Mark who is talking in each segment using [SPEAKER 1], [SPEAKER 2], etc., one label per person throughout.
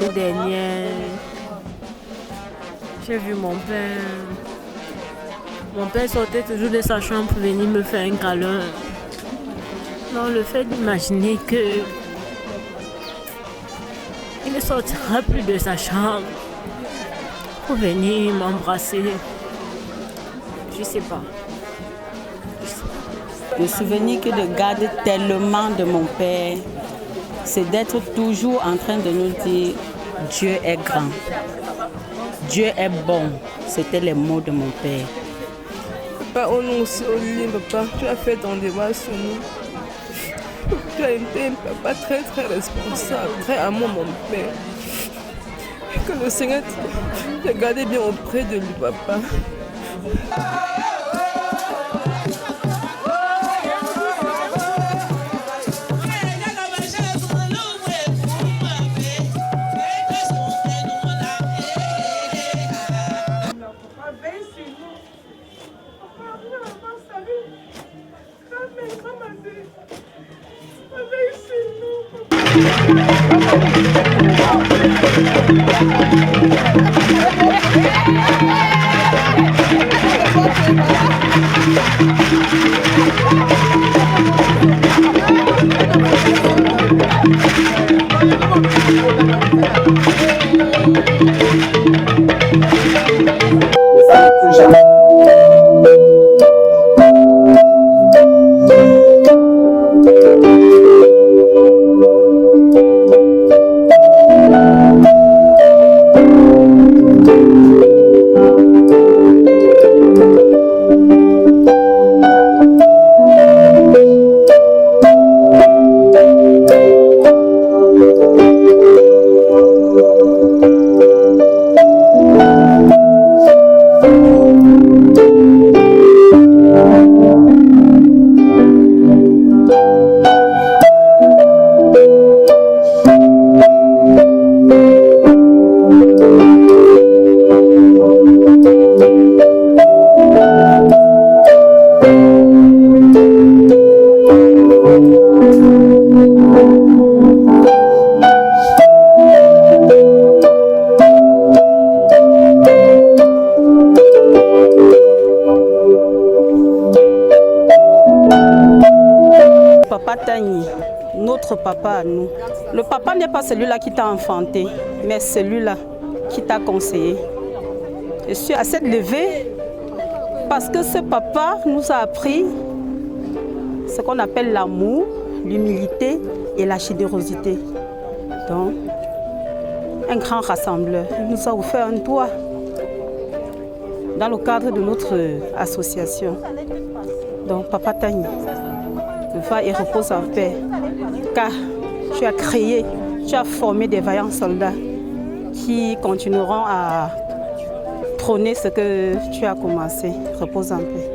[SPEAKER 1] l'année dernière, j'ai vu mon père. Mon père sortait toujours de sa chambre pour venir me faire un câlin. Donc le fait d'imaginer que il ne sortira plus de sa chambre pour venir m'embrasser, je sais pas.
[SPEAKER 2] Le souvenir que je garde tellement de mon père, c'est d'être toujours en train de nous dire Dieu est grand, Dieu est bon. C'était les mots de mon père.
[SPEAKER 3] Papa, on nous aussi au lit, papa, tu as fait ton devoir sur nous. Tu as été un papa très très responsable, très amour mon père. Que le Seigneur te garde bien auprès de lui, papa.
[SPEAKER 2] Notre papa à nous. Le papa n'est pas celui-là qui t'a enfanté, mais celui-là qui t'a conseillé. Je suis assez levée parce que ce papa nous a appris ce qu'on appelle l'amour, l'humilité et la générosité. Donc, un grand rassembleur. Il nous a offert un toit dans le cadre de notre association. Donc, Papa Tagny, va et repose en paix, car tu as créé, tu as formé des vaillants soldats qui continueront à prôner ce que tu as commencé. Repose en paix.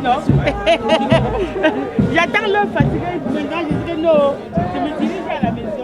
[SPEAKER 4] non? J'attends l'heure fatiguée, maintenant je dirais non, je me dirige à la maison.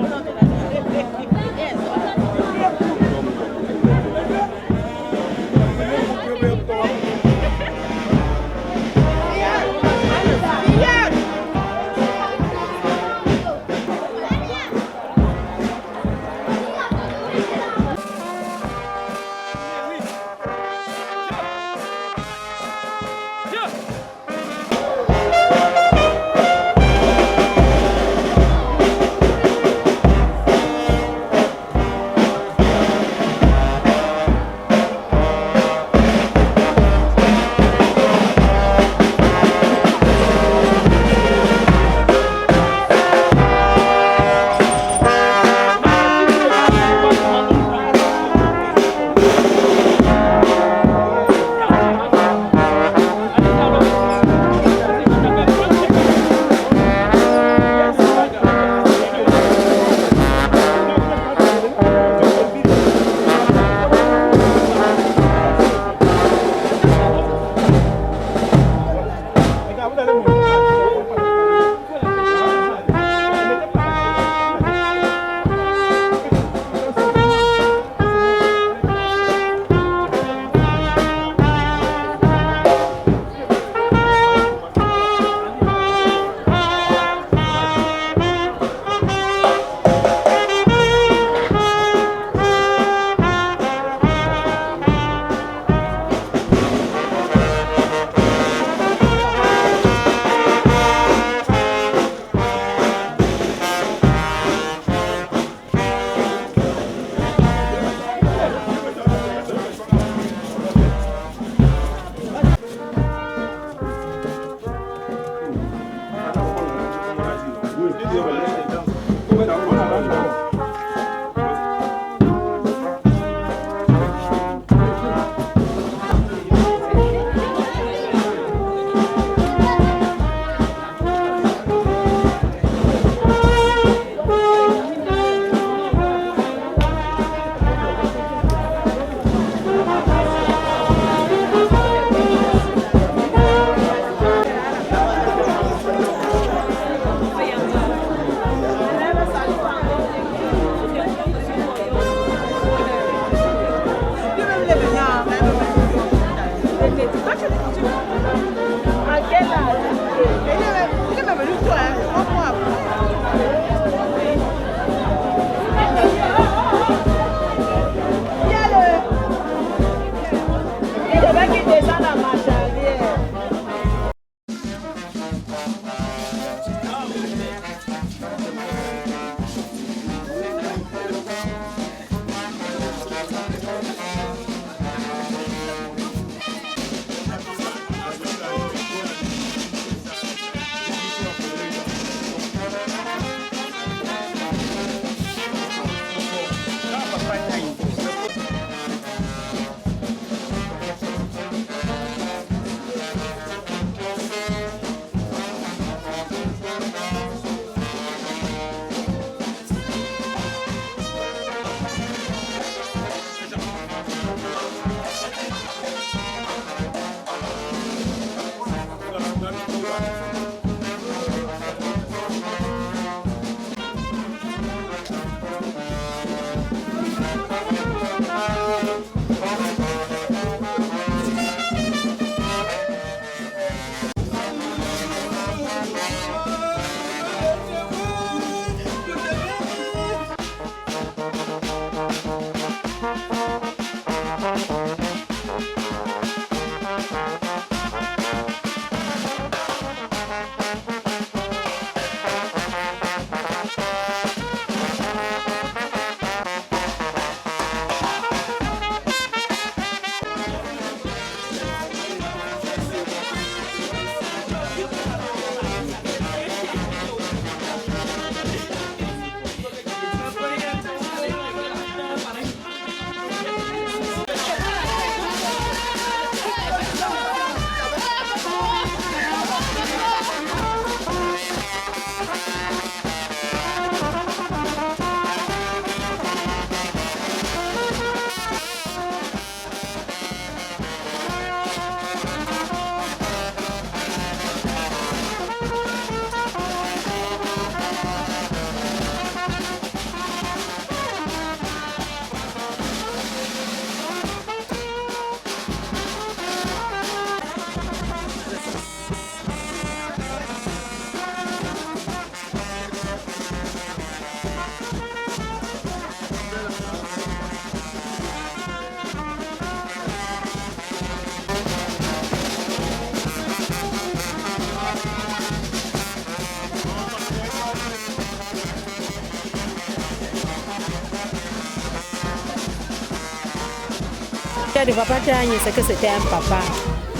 [SPEAKER 5] fait de Papa Tagne, c'est que c'était un papa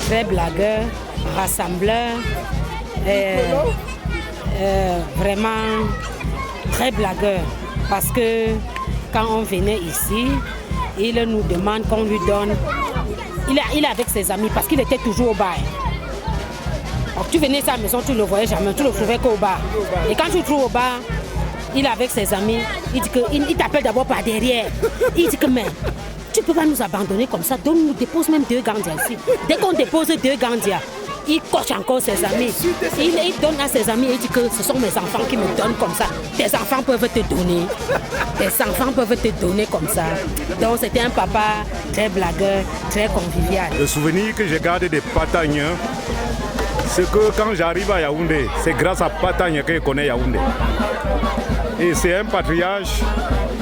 [SPEAKER 5] très blagueur, rassembleur, vraiment très blagueur. Parce que quand on venait ici, il nous demande qu'on lui donne. Il est avec ses amis parce qu'il était toujours au bar. Donc, tu venais à sa maison, tu ne le voyais jamais, tu ne le trouvais qu'au bar. Et quand tu le trouves au bar, il est avec ses amis, il t'appelle d'abord par derrière. Il dit que mais tu ne peux pas nous abandonner comme ça, donc nous dépose même 2 gandias ici. Dès qu'on dépose 2 gandias, il coche encore ses amis. Il donne à ses amis et il dit que ce sont mes enfants qui me donnent comme ça. Tes enfants peuvent te donner. Tes enfants peuvent te donner comme ça. Donc c'était un papa très blagueur, très convivial.
[SPEAKER 6] Le souvenir que j'ai gardé des Patagne, c'est que quand j'arrive à Yaoundé, c'est grâce à Patagne que je connais Yaoundé. Et c'est un patriarche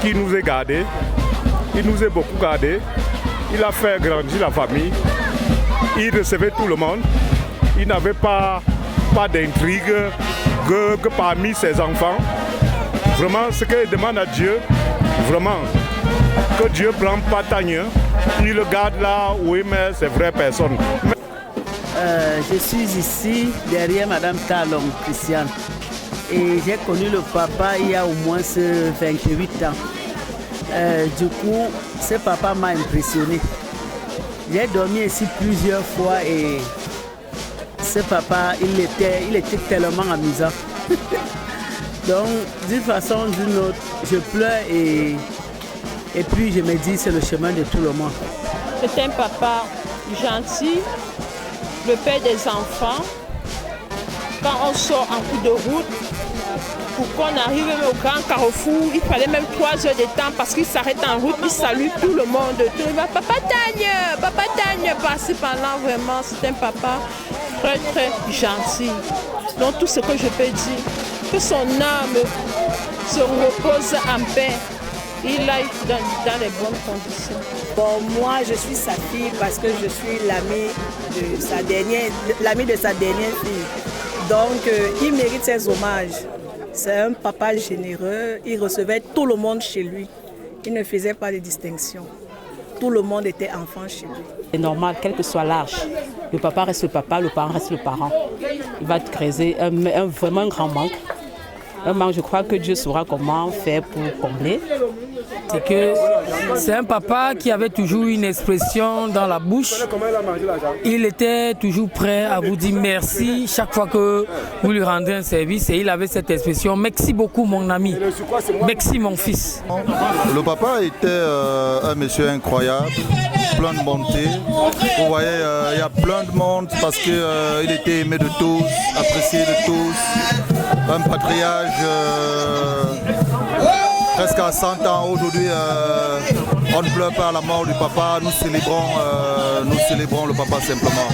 [SPEAKER 6] qui nous a gardés. Il nous a beaucoup gardés. Il a fait grandir la famille. Il recevait tout le monde. Il n'avait pas d'intrigue que parmi ses enfants. Vraiment, ce qu'il demande à Dieu, vraiment, que Dieu prend Patagne, il le garde là où il met ses vraies personnes.
[SPEAKER 7] Je suis ici derrière Madame Talom, Christiane. Et j'ai connu le papa il y a au moins 28 ans. Du coup, ce papa m'a impressionné. J'ai dormi ici plusieurs fois et ce papa, il était tellement amusant. Donc, d'une façon ou d'une autre, je pleure et puis je me dis c'est le chemin de tout le monde.
[SPEAKER 8] C'est un papa gentil, le père des enfants. Quand on sort en coup de route, pour qu'on arrive même au grand carrefour, il fallait même 3 heures de temps parce qu'il s'arrête en route, il salue tout le monde. Papa Tagne, par-ci par-là, vraiment, c'est un papa très très gentil. Donc tout ce que je peux dire, que son âme se repose en paix. Il aille dans les bonnes conditions.
[SPEAKER 9] Bon, moi, je suis sa fille parce que je suis l'amie de sa dernière fille. Donc, il mérite ses hommages. C'est un papa généreux. Il recevait tout le monde chez lui. Il ne faisait pas de distinction. Tout le monde était enfant chez lui.
[SPEAKER 2] C'est normal, quel que soit l'âge. Le papa reste le papa, le parent reste le parent. Il va te créer vraiment un grand manque. Un manque, je crois que Dieu saura comment faire pour combler.
[SPEAKER 10] C'est que c'est un papa qui avait toujours une expression dans la bouche. Il était toujours prêt à vous dire merci chaque fois que vous lui rendez un service. Et il avait cette expression, merci beaucoup mon ami, merci mon fils.
[SPEAKER 11] Le papa était un monsieur incroyable, plein de bonté. Vous voyez, il y a plein de monde parce qu'il était aimé de tous, apprécié de tous. Un patriarche presque à 100 ans. Aujourd'hui, on ne pleure pas à la mort du papa. Nous célébrons le papa simplement.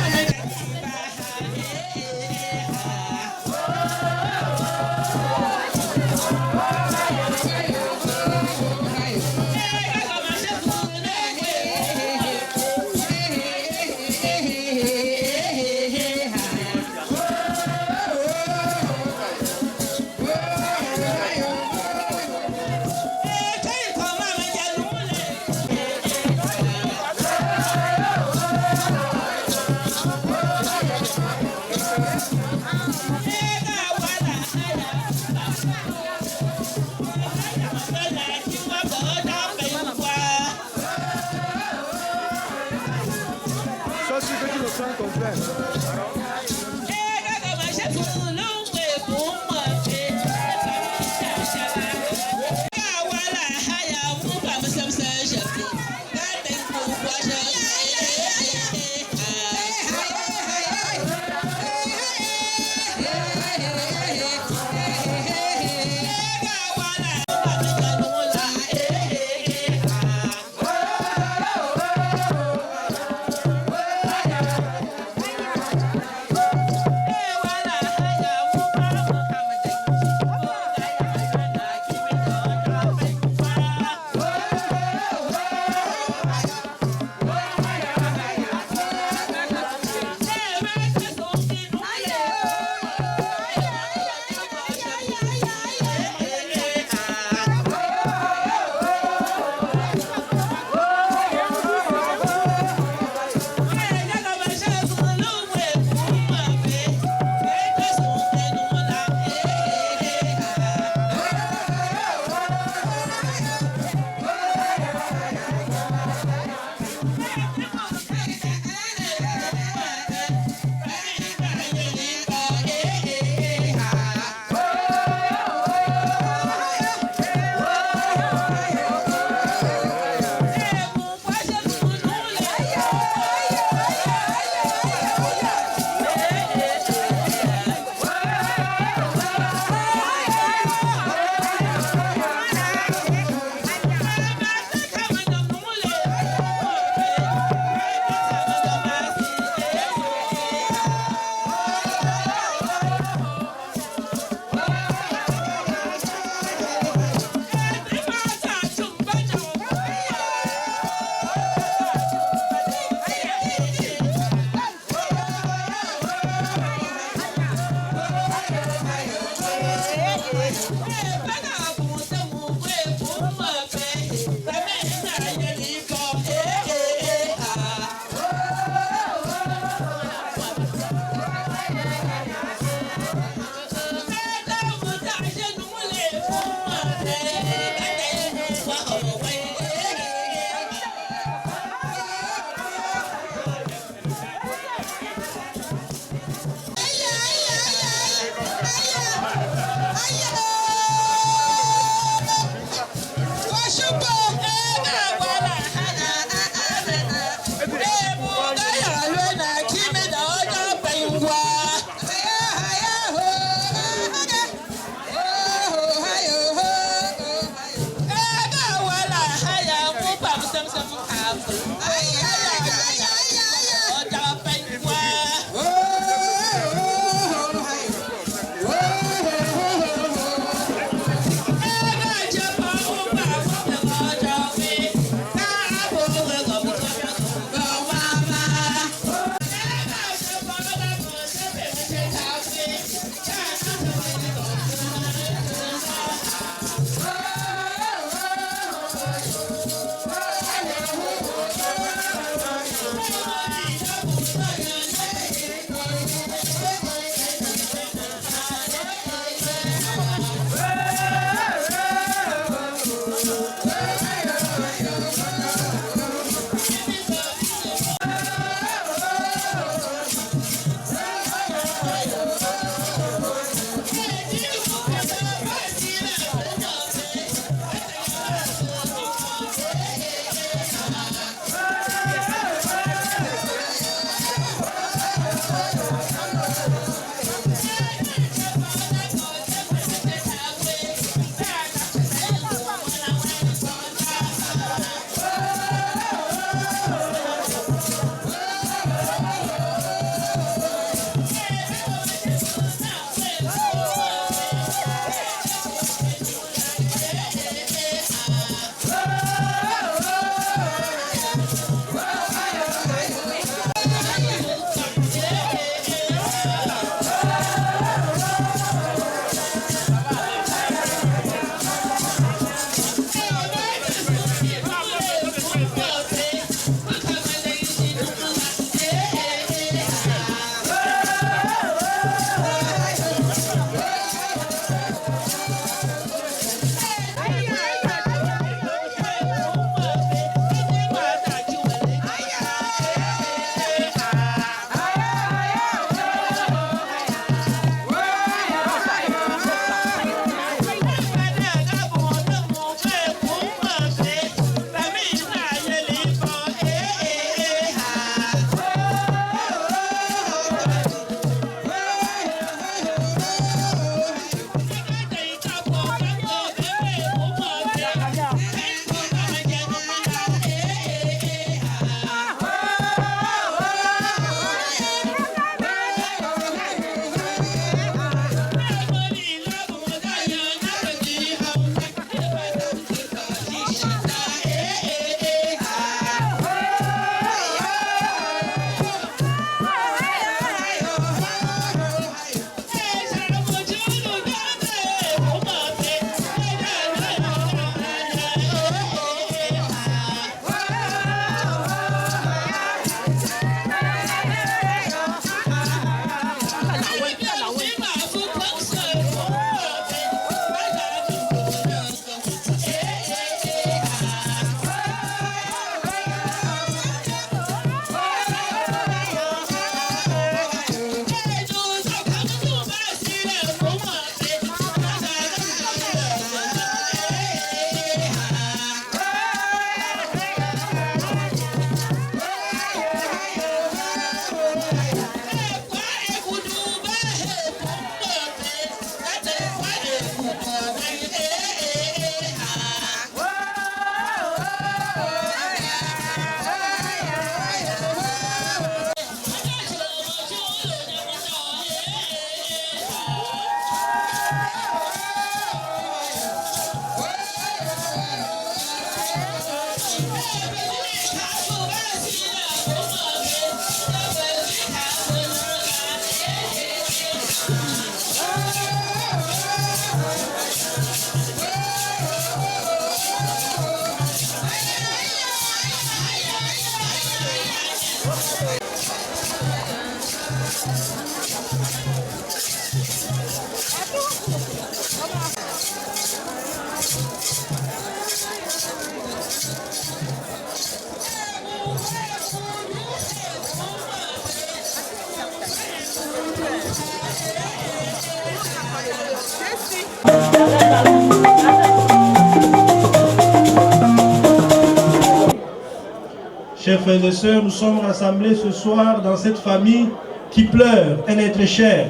[SPEAKER 12] frères et sœurs, nous sommes rassemblés ce soir dans cette famille qui pleure, un être cher,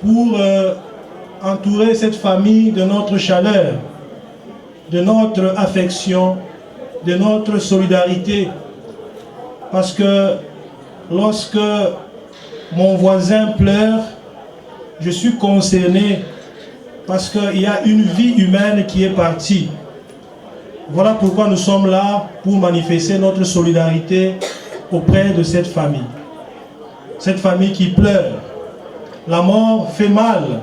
[SPEAKER 12] pour entourer cette famille de notre chaleur, de notre affection, de notre solidarité. Parce que lorsque mon voisin pleure, je suis concerné parce qu'il y a une vie humaine qui est partie. Voilà pourquoi nous sommes là pour manifester notre solidarité auprès de cette famille. Cette famille qui pleure. La mort fait mal.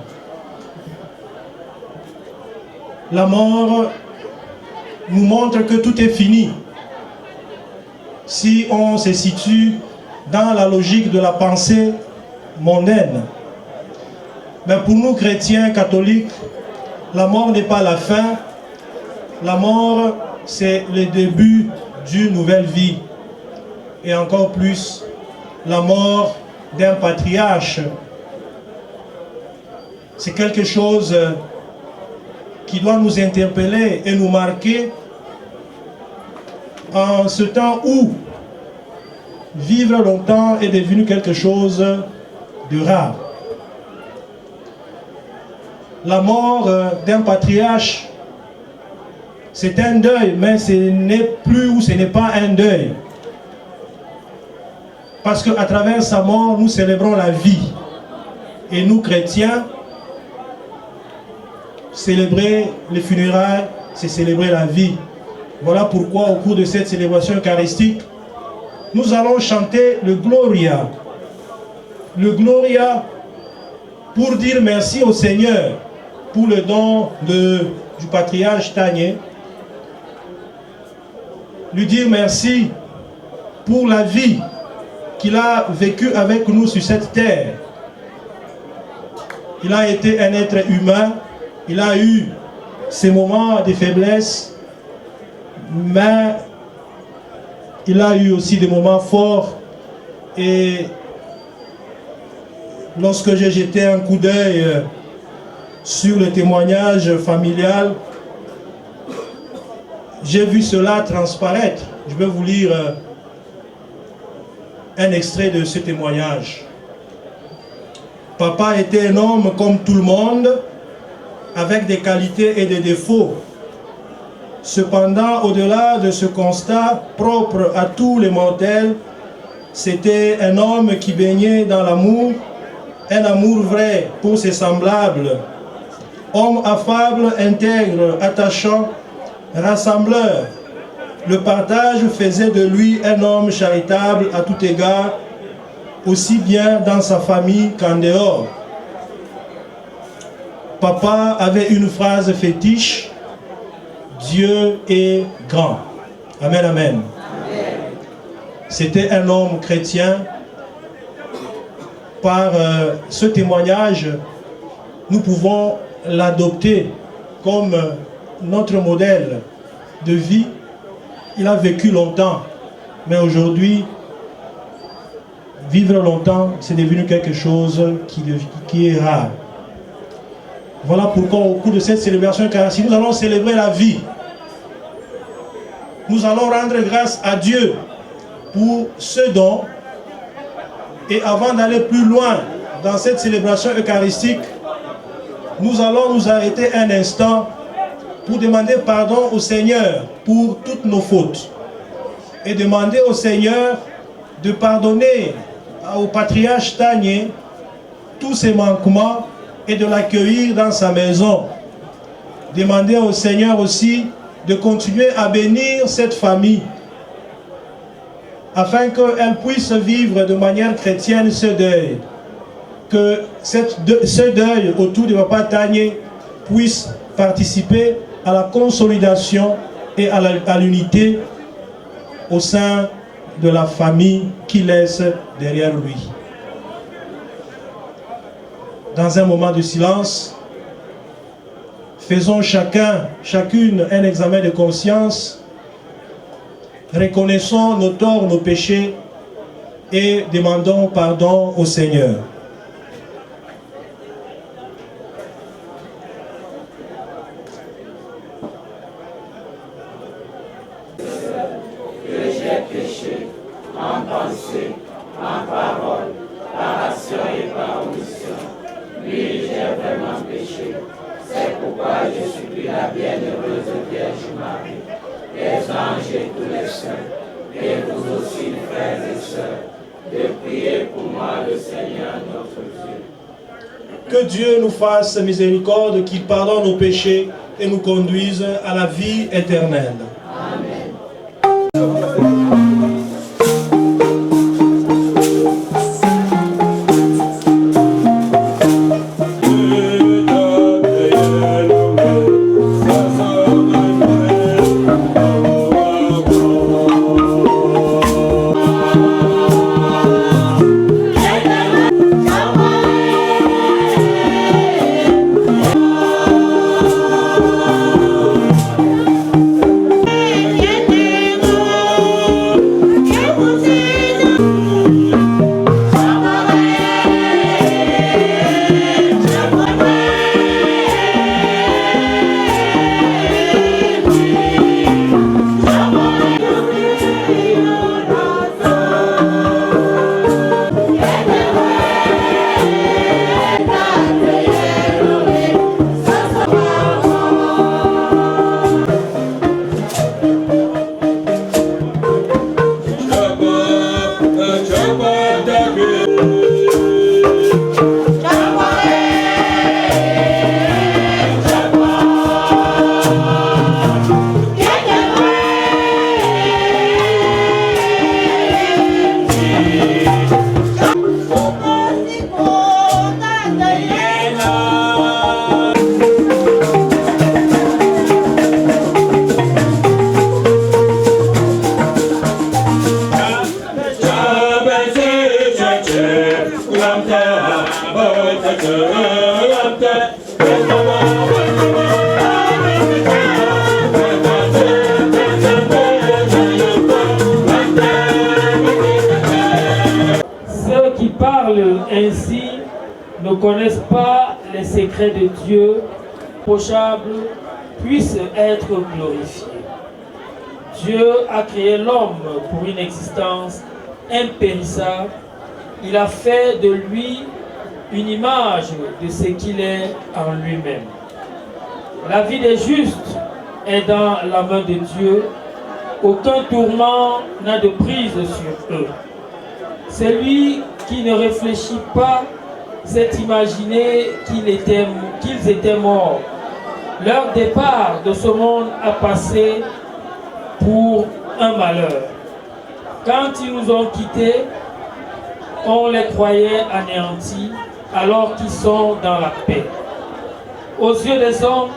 [SPEAKER 12] La mort nous montre que tout est fini. Si on se situe dans la logique de la pensée mondaine. Mais pour nous chrétiens catholiques, la mort n'est pas la fin. La mort, c'est le début d'une nouvelle vie. Et encore plus, la mort d'un patriarche. C'est quelque chose qui doit nous interpeller et nous marquer en ce temps où vivre longtemps est devenu quelque chose de rare. La mort d'un patriarche, c'est un deuil, mais ce n'est plus ou ce n'est pas un deuil. Parce qu'à travers sa mort, nous célébrons la vie. Et nous, chrétiens, célébrer les funérailles, c'est célébrer la vie. Voilà pourquoi, au cours de cette célébration eucharistique, nous allons chanter le Gloria. Le Gloria pour dire merci au Seigneur pour le don du patriarche Tagné. Lui dire merci pour la vie qu'il a vécue avec nous sur cette terre. Il a été un être humain, il a eu ses moments de faiblesse, mais il a eu aussi des moments forts. Et lorsque j'ai jeté un coup d'œil sur le témoignage familial, j'ai vu cela transparaître. Je vais vous lire un extrait de ce témoignage. Papa était un homme comme tout le monde, avec des qualités et des défauts. Cependant, au-delà de ce constat propre à tous les mortels, c'était un homme qui baignait dans l'amour, un amour vrai pour ses semblables. Homme affable, intègre, attachant, rassembleur. Le partage faisait de lui un homme charitable à tout égard, aussi bien dans sa famille qu'en dehors. Papa avait une phrase fétiche: Dieu est grand. Amen, amen. C'était un homme chrétien. Par ce témoignage, nous pouvons l'adopter comme notre modèle de vie. Il a vécu longtemps, mais aujourd'hui, vivre longtemps, c'est devenu quelque chose qui est rare. Voilà pourquoi au cours de cette célébration eucharistique, nous allons célébrer la vie. Nous allons rendre grâce à Dieu pour ce don. Et avant d'aller plus loin dans cette célébration eucharistique, nous allons nous arrêter un instant pour demander pardon au Seigneur pour toutes nos fautes. Et demander au Seigneur de pardonner au patriarche Tagné tous ses manquements et de l'accueillir dans sa maison. Demander au Seigneur aussi de continuer à bénir cette famille afin qu'elle puisse vivre de manière chrétienne ce deuil. Que ce deuil autour de Papa Tagné puisse participer à la consolidation et à l'unité au sein de la famille qu'il laisse derrière lui. Dans un moment de silence, faisons chacune un examen de conscience. Reconnaissons nos torts, nos péchés et demandons pardon au Seigneur.
[SPEAKER 13] Que j'ai péché. pensée, en parole, par action et par omission. Oui, j'ai vraiment péché. C'est pourquoi je supplie la bienheureuse Vierge Marie, les anges et tous les saints, et vous aussi, frères et sœurs, de prier pour moi, le Seigneur notre Dieu.
[SPEAKER 12] Que Dieu nous fasse miséricorde, qu'il pardonne nos péchés et nous conduise à la vie éternelle.
[SPEAKER 13] Amen.
[SPEAKER 4] Ceux qui parlent ainsi ne connaissent pas les secrets de Dieu, approchables, puissent être glorifiés. Dieu a créé l'homme pour une existence impérissable. Il a fait de lui une image de ce qu'il est en lui-même. La vie des justes est dans la main de Dieu. Aucun tourment n'a de prise sur eux. Celui qui ne réfléchit pas s'est imaginé qu'ils étaient morts. Leur départ de ce monde a passé pour un malheur. Quand ils nous ont quittés, on les croyait anéantis alors qu'ils sont dans la paix. Aux yeux des hommes,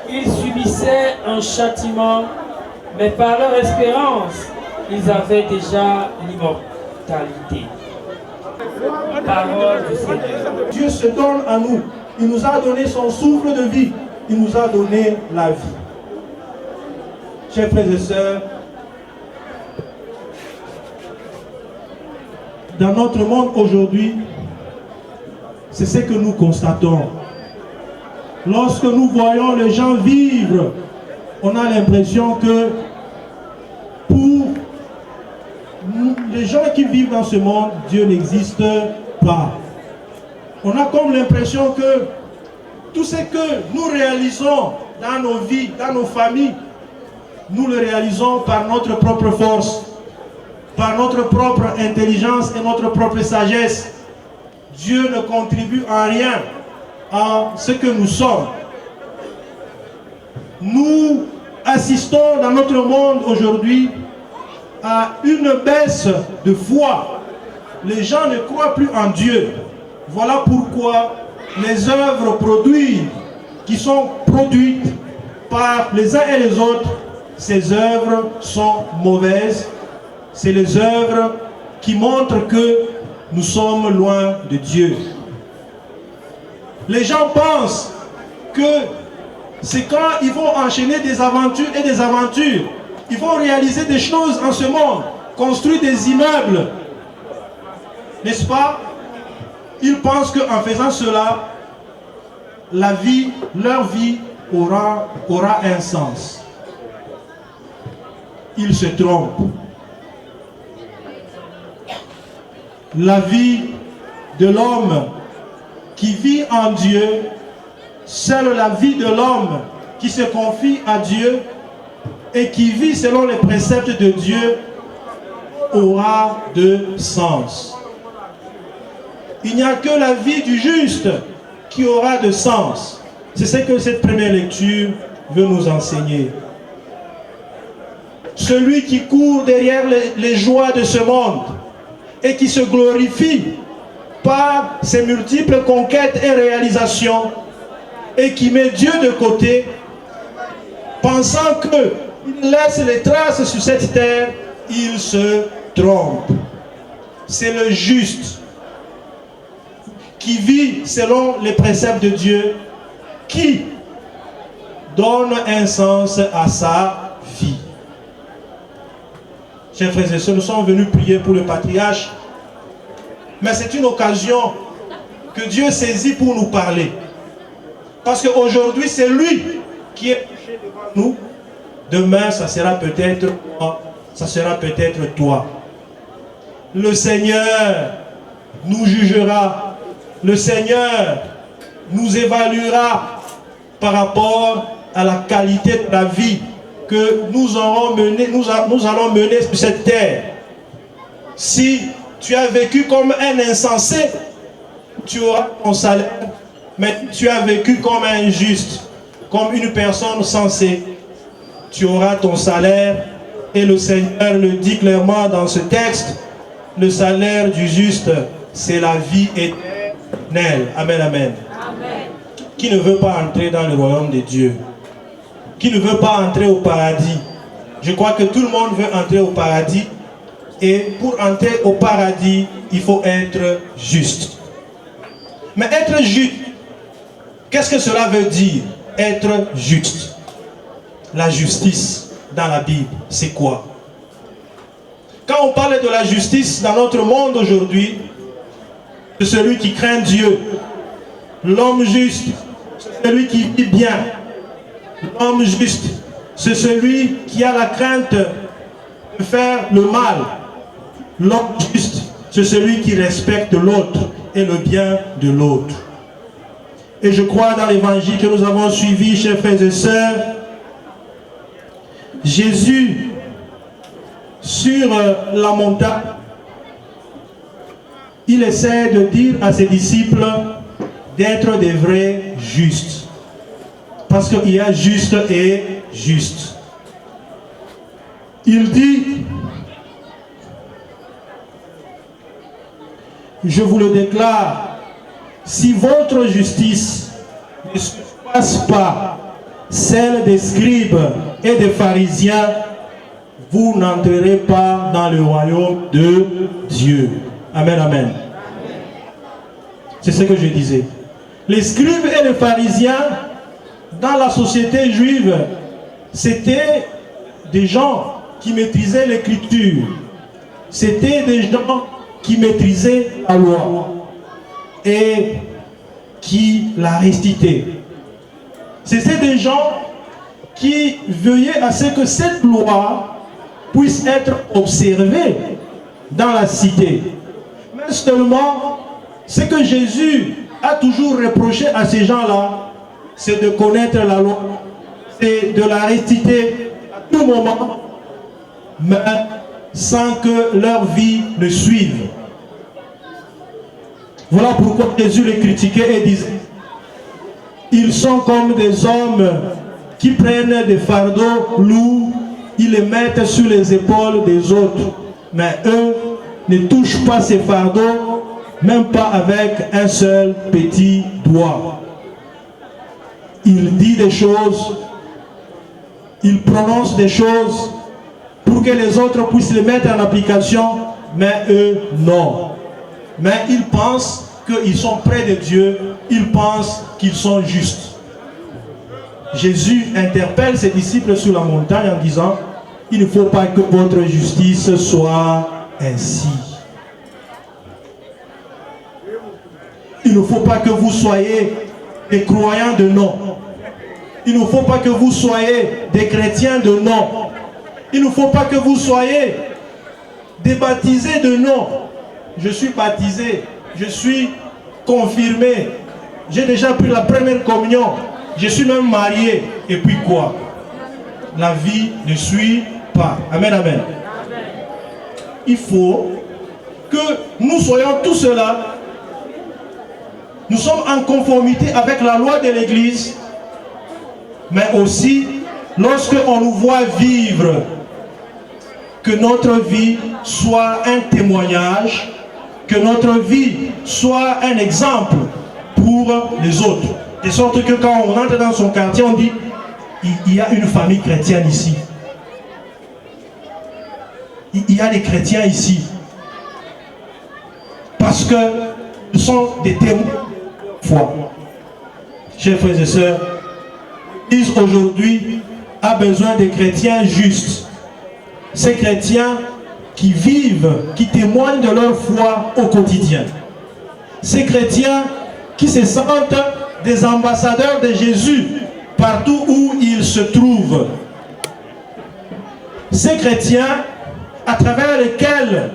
[SPEAKER 4] ils subissaient un châtiment, mais par leur espérance, ils avaient déjà l'immortalité. Parole du Seigneur.
[SPEAKER 12] Dieu se donne à nous. Il nous a donné son souffle de vie. Il nous a donné la vie. Chers frères et sœurs, dans notre monde aujourd'hui, c'est ce que nous constatons. Lorsque nous voyons les gens vivre, on a l'impression que pour les gens qui vivent dans ce monde, Dieu n'existe pas. On a comme l'impression que tout ce que nous réalisons dans nos vies, dans nos familles, nous le réalisons par notre propre force, par notre propre intelligence et notre propre sagesse. Dieu ne contribue en rien à ce que nous sommes. Nous assistons dans notre monde aujourd'hui à une baisse de foi. Les gens ne croient plus en Dieu. Voilà pourquoi les œuvres qui sont produites par les uns et les autres, ces œuvres sont mauvaises. C'est les œuvres qui montrent que nous sommes loin de Dieu. Les gens pensent que c'est quand ils vont enchaîner des aventures et des aventures, ils vont réaliser des choses en ce monde, construire des immeubles, n'est-ce pas? Ils pensent qu'en faisant cela, leur vie aura un sens. Ils se trompent. la vie de l'homme qui vit en Dieu, seule la vie de l'homme qui se confie à Dieu et qui vit selon les préceptes de Dieu aura de sens. Il n'y a que la vie du juste qui aura de sens. C'est ce que cette première lecture veut nous enseigner. Celui qui court derrière les joies de ce monde et qui se glorifie par ses multiples conquêtes et réalisations et qui met Dieu de côté, pensant qu'il laisse les traces sur cette terre, il se trompe. C'est le juste qui vit selon les préceptes de Dieu, qui donne un sens à sa vie. Chers frères et sœurs, nous sommes venus prier pour le patriarche, mais c'est une occasion que Dieu saisit pour nous parler. Parce qu'aujourd'hui, c'est lui qui est devant nous. Demain, ça sera peut-être moi, ça sera peut-être toi. Le Seigneur nous jugera. Le Seigneur nous évaluera par rapport à la qualité de la vie que nous allons mener sur cette terre. Si tu as vécu comme un insensé, tu auras ton salaire. Mais tu as vécu comme un juste, comme une personne sensée, tu auras ton salaire. Et le Seigneur le dit clairement dans ce texte, le salaire du juste, c'est la vie éternelle. Amen, amen. Amen. Qui ne veut pas entrer dans le royaume de Dieu? Qui ne veut pas entrer au paradis? Je crois que tout le monde veut entrer au paradis. Et pour entrer au paradis, il faut être juste. Mais être juste, qu'est-ce que cela veut dire? Être juste. La justice dans la Bible, c'est quoi? Quand on parle de la justice dans notre monde aujourd'hui, c'est celui qui craint Dieu. L'homme juste, c'est celui qui vit bien. L'homme juste, c'est celui qui a la crainte de faire le mal. L'homme juste, c'est celui qui respecte l'autre et le bien de l'autre. Et je crois dans l'évangile que nous avons suivi, chers frères et sœurs, Jésus, sur la montagne, il essaie de dire à ses disciples d'être des vrais justes. Parce qu'il y a juste et juste. Il dit, je vous le déclare, si votre justice ne surpasse pas celle des scribes et des pharisiens, vous n'entrerez pas dans le royaume de Dieu. Amen, amen. C'est ce que je disais. Les scribes et les pharisiens, dans la société juive, c'était des gens qui maîtrisaient l'écriture. C'était des gens qui maîtrisaient la loi et qui la récitaient. C'était des gens qui veillaient à ce que cette loi puisse être observée dans la cité. Mais seulement, ce que Jésus a toujours reproché à ces gens-là, c'est de connaître la loi, c'est de la réciter à tout moment, mais sans que leur vie ne suive. Voilà pourquoi Jésus les critiquait et disait, ils sont comme des hommes qui prennent des fardeaux lourds, ils les mettent sur les épaules des autres, mais eux ne touchent pas ces fardeaux, même pas avec un seul petit doigt. Il dit des choses, il prononce des choses pour que les autres puissent les mettre en application, mais eux non. Mais ils pensent qu'ils sont près de Dieu, ils pensent qu'ils sont justes. Jésus interpelle ses disciples sur la montagne en disant, il ne faut pas que votre justice soit ainsi. Il ne faut pas que vous soyez des croyants de nom. Il ne faut pas que vous soyez des chrétiens de nom. Il ne faut pas que vous soyez des baptisés de nom. je suis baptisé, je suis confirmé, j'ai déjà pris la première communion, je suis même marié. Et puis quoi? La vie ne suit pas. Amen, amen. Il faut que nous soyons tous cela. Nous sommes en conformité avec la loi de l'Église, mais aussi lorsque on nous voit vivre, que notre vie soit un témoignage, que notre vie soit un exemple pour les autres. De sorte que quand on entre dans son quartier, on dit, il y a une famille chrétienne ici. Il y a des chrétiens ici. Parce que ce sont des témoins de foi. Chers frères et sœurs, l'Église aujourd'hui a besoin de chrétiens justes. Ces chrétiens qui vivent, qui témoignent de leur foi au quotidien. Ces chrétiens qui se sentent des ambassadeurs de Jésus partout où ils se trouvent. Ces chrétiens à travers lesquels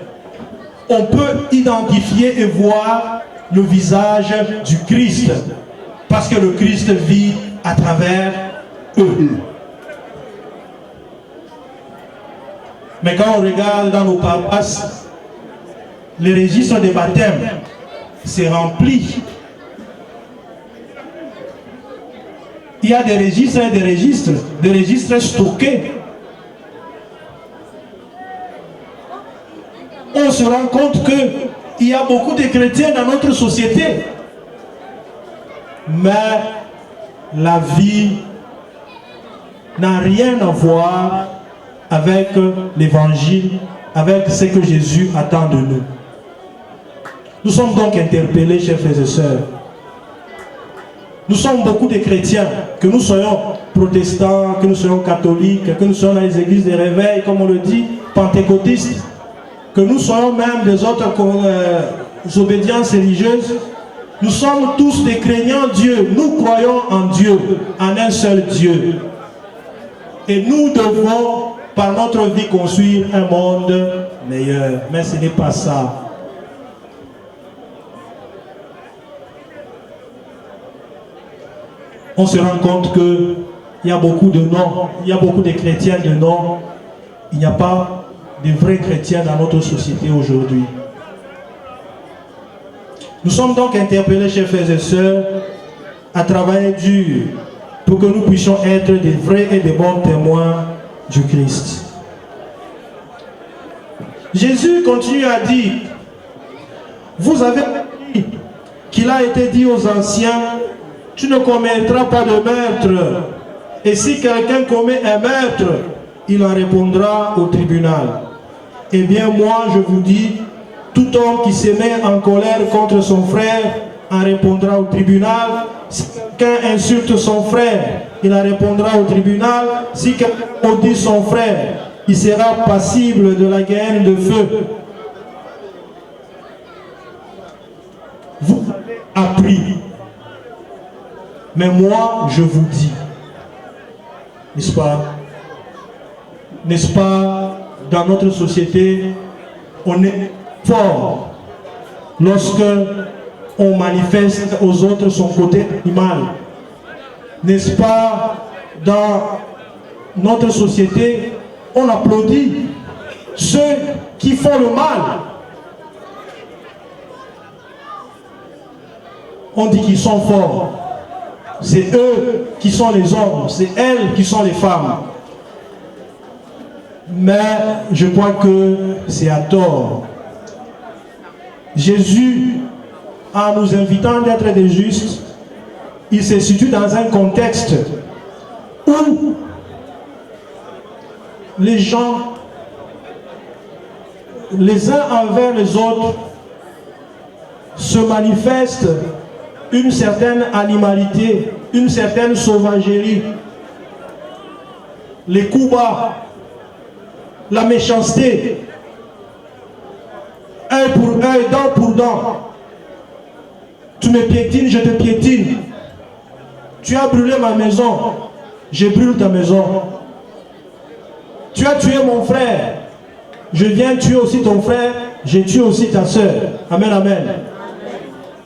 [SPEAKER 12] on peut identifier et voir le visage du Christ, parce que le Christ vit à travers eux. Mais quand on regarde dans nos paroisses, les registres des baptêmes, c'est rempli. Il y a des registres et des registres stockés. On se rend compte qu'il y a beaucoup de chrétiens dans notre société. Mais la vie n'a rien à voir avec l'évangile, avec ce que Jésus attend de nous. Nous sommes donc interpellés, chers frères et sœurs. Nous sommes beaucoup de chrétiens, que nous soyons protestants, que nous soyons catholiques, que nous soyons dans les églises de réveil, comme on le dit, pentecôtistes, que nous soyons même des autres obédiences religieuses. Nous sommes tous des craignants Dieu. Nous croyons en Dieu, en un seul Dieu. Et nous devons, par notre vie, construire un monde meilleur. Mais ce n'est pas ça. On se rend compte qu'il y a beaucoup de noms, il y a beaucoup de chrétiens de noms. Il n'y a pas de vrais chrétiens dans notre société aujourd'hui. Nous sommes donc interpellés, chers frères et sœurs, à travailler dur pour que nous puissions être des vrais et des bons témoins du Christ. Jésus continue à dire, vous avez dit qu'il a été dit aux anciens, tu ne commettras pas de meurtre. Et si quelqu'un commet un meurtre, il en répondra au tribunal. Eh bien moi je vous dis, tout homme qui se met en colère contre son frère en répondra au tribunal. Si quelqu'un insulte son frère, il en répondra au tribunal. Si quelqu'un maudit son frère, il sera passible de la guerre de feu. Vous avez appris, mais moi je vous dis, n'est-ce pas? N'est-ce pas, dans notre société, on est fort lorsque on manifeste aux autres son côté animal. N'est-ce pas, dans notre société, on applaudit ceux qui font le mal. On dit qu'ils sont forts. C'est eux qui sont les hommes, c'est elles qui sont les femmes. Mais je crois que c'est à tort. Jésus, en nous invitant d'être des justes, il se situe dans un contexte où les gens, les uns envers les autres, se manifestent une certaine animalité, une certaine sauvagerie, les coups bas, la méchanceté, œil pour œil, dent pour dent. Tu me piétines, je te piétine. Tu as brûlé ma maison, je brûle ta maison. Tu as tué mon frère, je viens tuer aussi ton frère je tue aussi ta sœur. Amen, amen.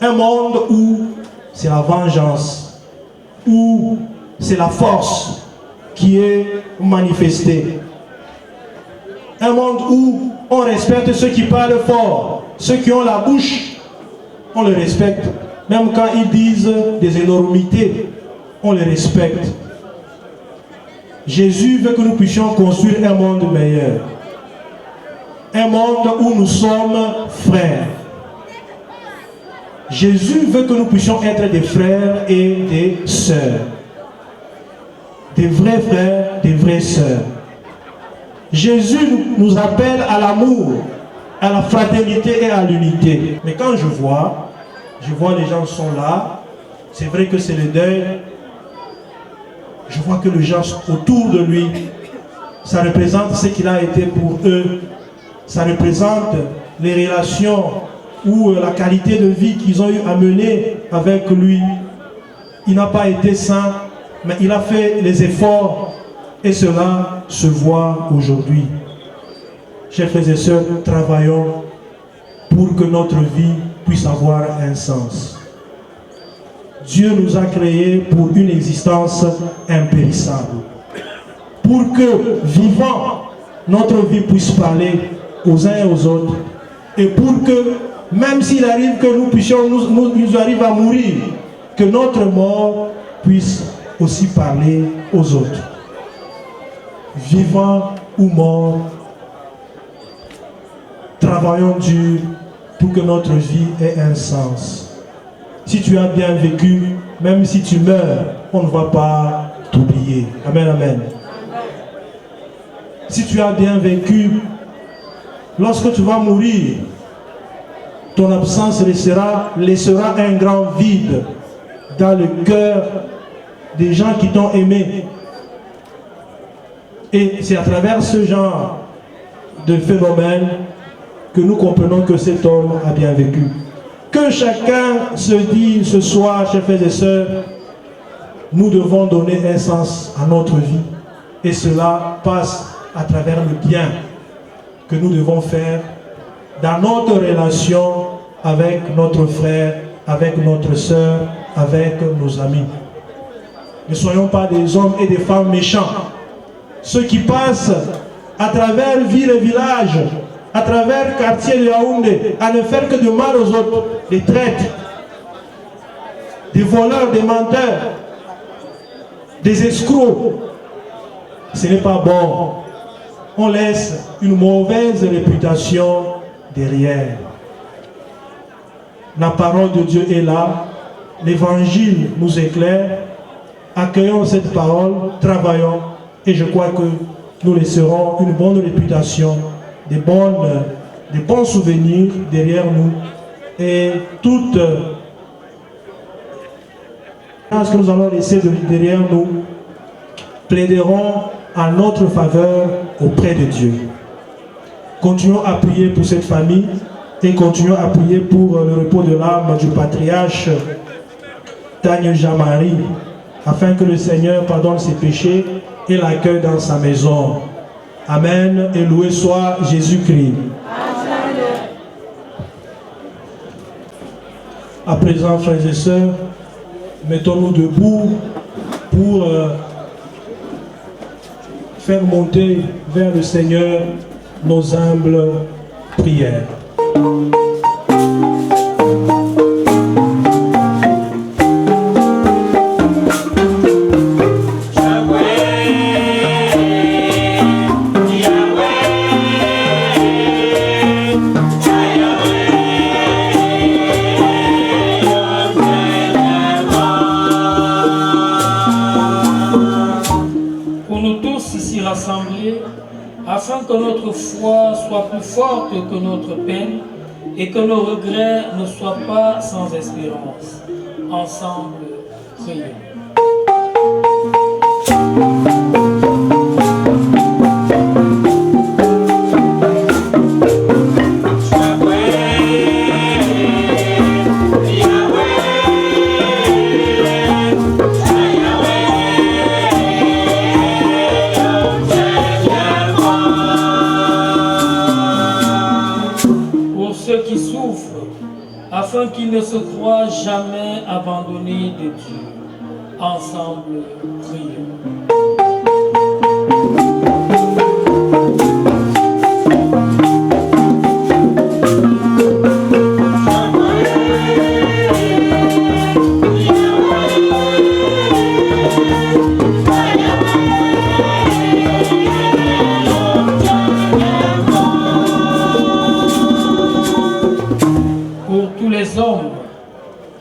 [SPEAKER 12] Un monde où c'est la vengeance, où c'est la force qui est manifestée. Un monde où on respecte ceux qui parlent fort, ceux qui ont la bouche, on les respecte. Même quand ils disent des énormités, on les respecte. Jésus veut que nous puissions construire un monde meilleur. Un monde où nous sommes frères. Jésus veut que nous puissions être des frères et des sœurs. Des vrais frères, des vraies sœurs. Jésus nous appelle à l'amour, à la fraternité et à l'unité. Mais quand je vois les gens sont là, c'est vrai que c'est le deuil. Je vois que les gens autour de lui, ça représente ce qu'il a été pour eux. Ça représente les relations ou la qualité de vie qu'ils ont eu à mener avec lui. Il n'a pas été saint, mais il a fait les efforts et cela se voit aujourd'hui. Chers frères et sœurs, travaillons pour que notre vie puisse avoir un sens. Dieu nous a créés pour une existence impérissable. Pour que, vivant, notre vie puisse parler aux uns et aux autres. Et pour que, même s'il arrive que nous puissions, nous arrive à mourir, que notre mort puisse aussi parler aux autres. Vivant ou mort, travaillons dur pour que notre vie ait un sens. Si tu as bien vécu, même si tu meurs, on ne va pas t'oublier. Amen, amen. Si tu as bien vécu, lorsque tu vas mourir, ton absence laissera un grand vide dans le cœur des gens qui t'ont aimé. Et c'est à travers ce genre de phénomène que nous comprenons que cet homme a bien vécu. Que chacun se dise ce soir, chers frères et sœurs, nous devons donner un sens à notre vie. Et cela passe à travers le bien que nous devons faire dans notre relation avec notre frère, avec notre sœur, avec nos amis. Ne soyons pas des hommes et des femmes méchants. Ceux qui passent à travers ville et village, à travers le quartier de Yaoundé, à ne faire que de mal aux autres, des traîtres, des voleurs, des menteurs, des escrocs. Ce n'est pas bon. On laisse une mauvaise réputation derrière. La parole de Dieu est là. L'évangile nous éclaire. Accueillons cette parole, travaillons. Et je crois que nous laisserons une bonne réputation, des bons souvenirs derrière nous. Et toutes ce que nous allons laisser derrière nous plaideront en notre faveur auprès de Dieu. Continuons à prier pour cette famille et continuons à prier pour le repos de l'âme du patriarche Daniel Jean-Marie, afin que le Seigneur pardonne ses péchés et l'accueille dans sa maison. Amen et loué soit Jésus-Christ. À présent, frères et sœurs, mettons-nous debout pour faire monter vers le Seigneur nos humbles prières.
[SPEAKER 4] Afin que notre foi soit plus forte que notre peine et que nos regrets ne soient pas sans espérance. Ensemble, prions. afin qu'ils ne se croient jamais abandonnés de Dieu. Ensemble, prions.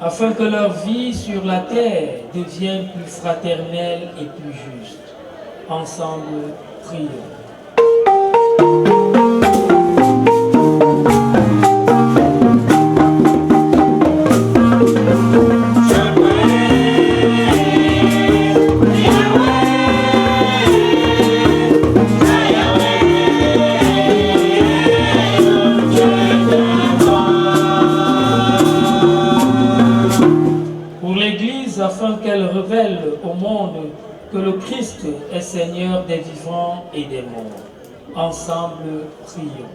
[SPEAKER 4] Afin que leur vie sur la terre devienne plus fraternelle et plus juste. Ensemble, prions. Afin qu'elle révèle au monde que le Christ est Seigneur des vivants et des morts. Ensemble, prions.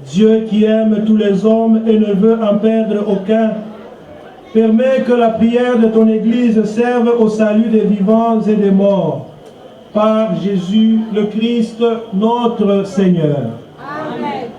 [SPEAKER 12] Dieu qui aime tous les hommes et ne veut en perdre aucun, permet que la prière de ton Église serve au salut des vivants et des morts. Par Jésus le Christ, notre Seigneur. Amen.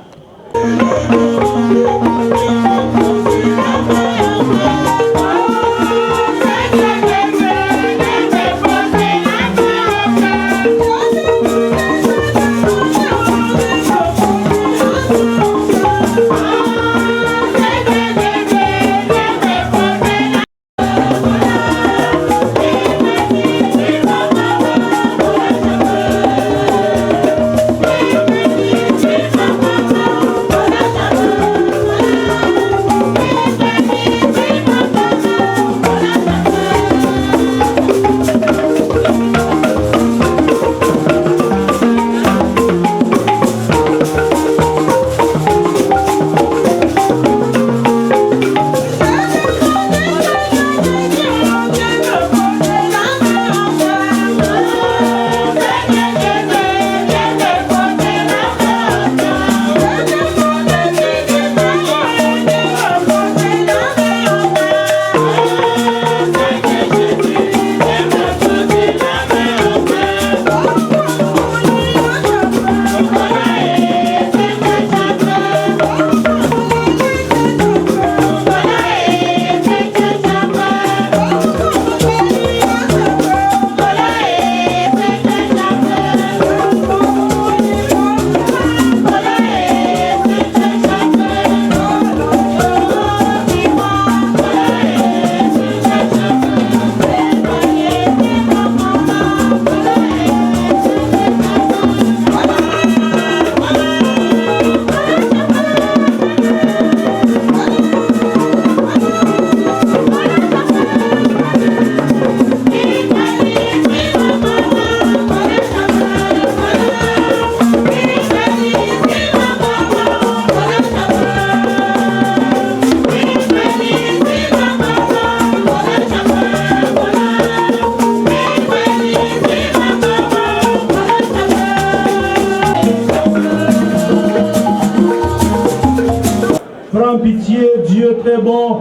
[SPEAKER 12] Prends pitié, Dieu très bon,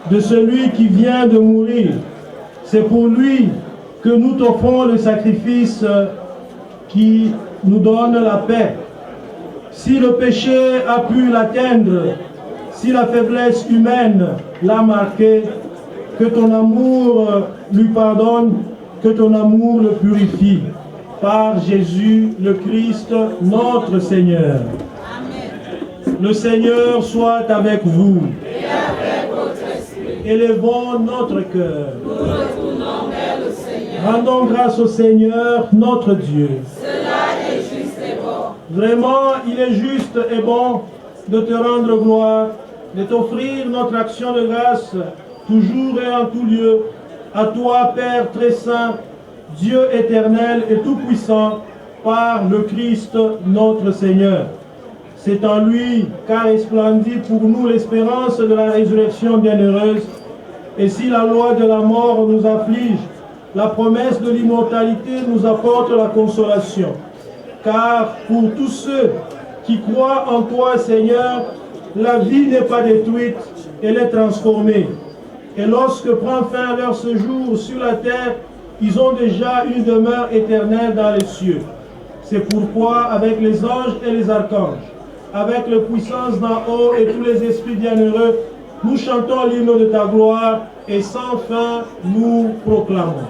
[SPEAKER 12] de celui qui vient de mourir. C'est pour lui que nous t'offrons le sacrifice qui nous donne la paix. Si le péché a pu l'atteindre, si la faiblesse humaine l'a marqué, que ton amour lui pardonne, que ton amour le purifie. Par Jésus le Christ, notre Seigneur. Le Seigneur soit avec vous.
[SPEAKER 13] Et avec votre esprit.
[SPEAKER 12] Élevons notre cœur.
[SPEAKER 13] Nous retournons vers le Seigneur.
[SPEAKER 12] Rendons grâce au Seigneur, notre Dieu.
[SPEAKER 13] Cela est juste et bon.
[SPEAKER 12] Vraiment, il est juste et bon de te rendre gloire, de t'offrir notre action de grâce, toujours et en tout lieu, à toi, Père très saint, Dieu éternel et tout-puissant, par le Christ notre Seigneur. C'est en lui qu'a resplendi pour nous l'espérance de la résurrection bienheureuse. Et si la loi de la mort nous afflige, la promesse de l'immortalité nous apporte la consolation. Car pour tous ceux qui croient en toi, Seigneur, la vie n'est pas détruite, elle est transformée. Et lorsque prend fin leur séjour sur la terre, ils ont déjà une demeure éternelle dans les cieux. C'est pourquoi, avec les anges et les archanges, avec les puissances d'en haut et tous les esprits bienheureux, nous chantons l'hymne de ta gloire et sans fin nous proclamons.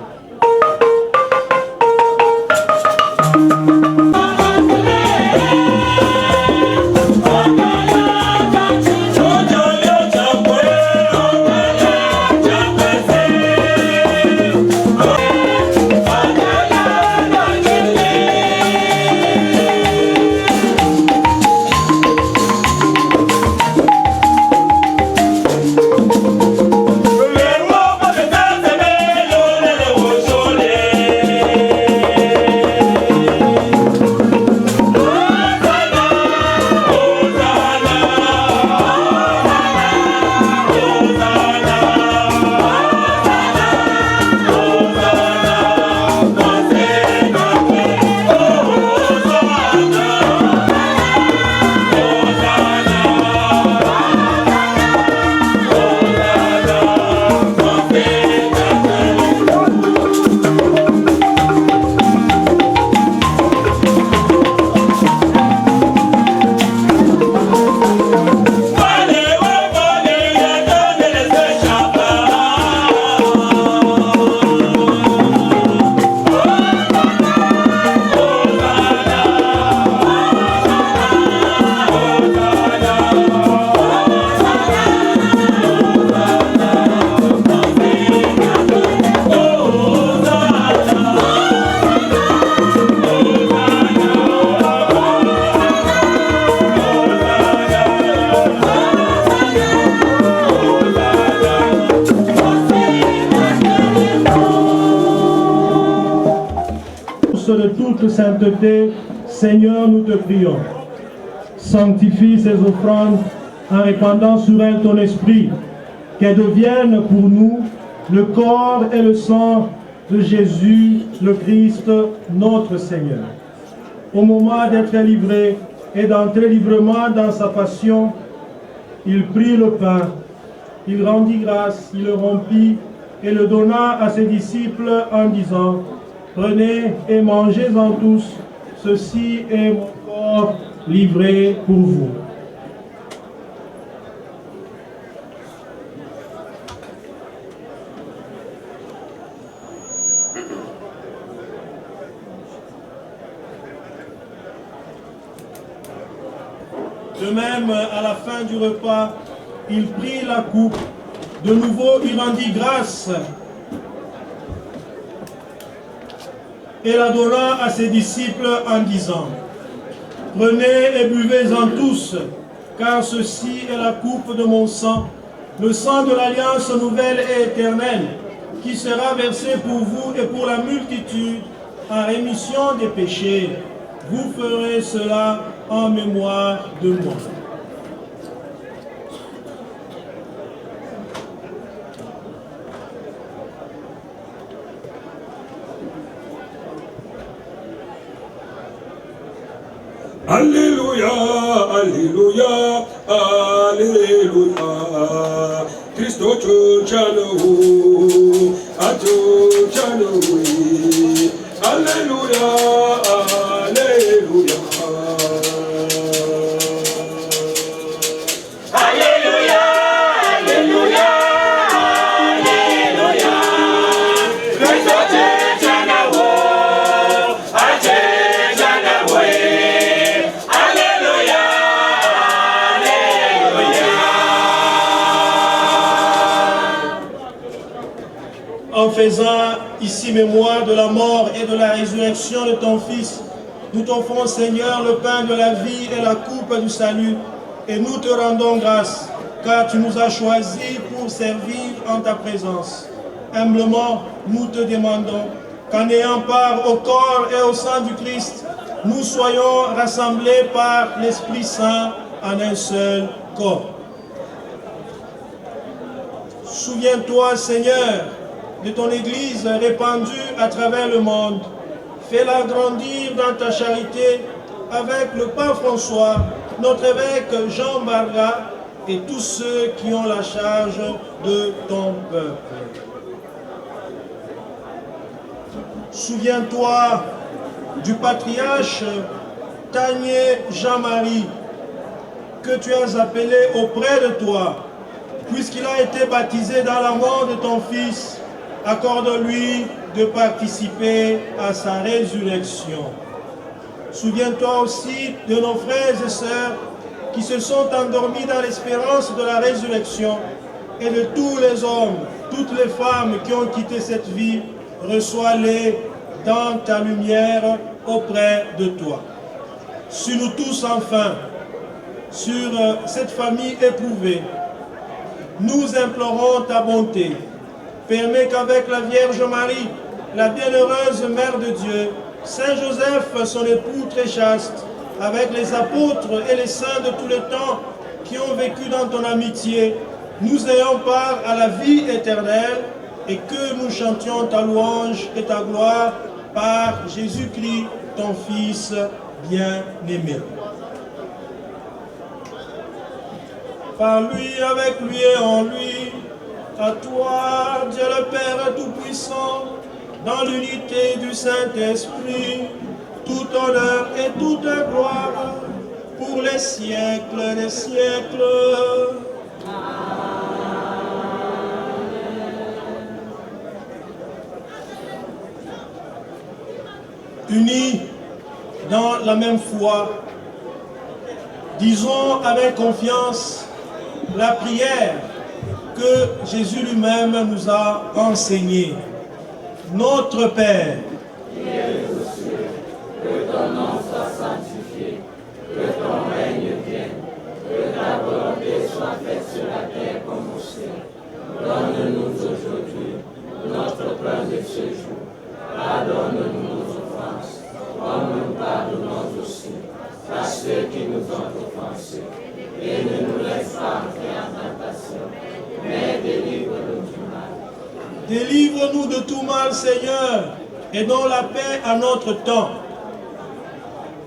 [SPEAKER 12] De toute sainteté, Seigneur, nous te prions. Sanctifie ces offrandes en répandant sur elles ton esprit, qu'elles deviennent pour nous le corps et le sang de Jésus, le Christ, notre Seigneur. Au moment d'être livré et d'entrer librement dans sa passion, il prit le pain, il rendit grâce, il le rompit et le donna à ses disciples en disant: prenez et mangez-en tous, ceci est mon corps livré pour vous. De même, à la fin du repas, il prit la coupe. De nouveau, il rendit grâce et la donna à ses disciples en disant: prenez et buvez-en tous, car ceci est la coupe de mon sang, le sang de l'alliance nouvelle et éternelle, qui sera versé pour vous et pour la multitude en rémission des péchés. Vous ferez cela en mémoire de moi.
[SPEAKER 14] Alléluia, Alléluia, Alléluia. Christo chalo, ato chalo. Alléluia, Alléluia.
[SPEAKER 13] Alléluia, Alléluia, Alléluia. Christo chalo, ato chalo.
[SPEAKER 12] En faisant ici mémoire de la mort et de la résurrection de ton Fils, nous t'offrons, Seigneur, le pain de la vie et la coupe du salut, et nous te rendons grâce, car tu nous as choisis pour servir en ta présence. Humblement, nous te demandons qu'en ayant part au corps et au sang du Christ, nous soyons rassemblés par l'Esprit Saint en un seul corps. Souviens-toi, Seigneur, de ton Église répandue à travers le monde. Fais-la grandir dans ta charité avec le pape François, notre évêque Jean Barra et tous ceux qui ont la charge de ton peuple. Souviens-toi du patriarche Tanier Jean-Marie que tu as appelé auprès de toi, puisqu'il a été baptisé dans la mort de ton Fils. Accorde-lui de participer à sa résurrection. Souviens-toi aussi de nos frères et sœurs qui se sont endormis dans l'espérance de la résurrection et de tous les hommes, toutes les femmes qui ont quitté cette vie. Reçois-les dans ta lumière auprès de toi. Sur nous tous enfin, sur cette famille éprouvée, nous implorons ta bonté. Permets qu'avec la Vierge Marie, la bienheureuse Mère de Dieu, Saint Joseph, son époux très chaste, avec les apôtres et les saints de tous les temps qui ont vécu dans ton amitié, nous ayons part à la vie éternelle et que nous chantions ta louange et ta gloire par Jésus-Christ, ton Fils bien-aimé. Par lui, avec lui et en lui, à toi, Dieu le Père Tout-Puissant, dans l'unité du Saint-Esprit, tout honneur et toute gloire pour les siècles des siècles. Unis dans la même foi, disons avec confiance la prière que Jésus lui-même nous a enseignée. Notre Père,
[SPEAKER 13] qui es aux cieux, que ton nom soit sanctifié, que ton règne vienne, que ta volonté soit faite sur la terre comme au ciel. Donne-nous aujourd'hui notre pain de ce jour. Pardonne-nous nos offenses, comme nous pardonnons aussi à ceux qui nous ont offensés. Et ne nous laisse pas entrer en tentation, mais délivre-nous du mal.
[SPEAKER 12] Délivre-nous de tout mal, Seigneur, et donne la paix à notre temps.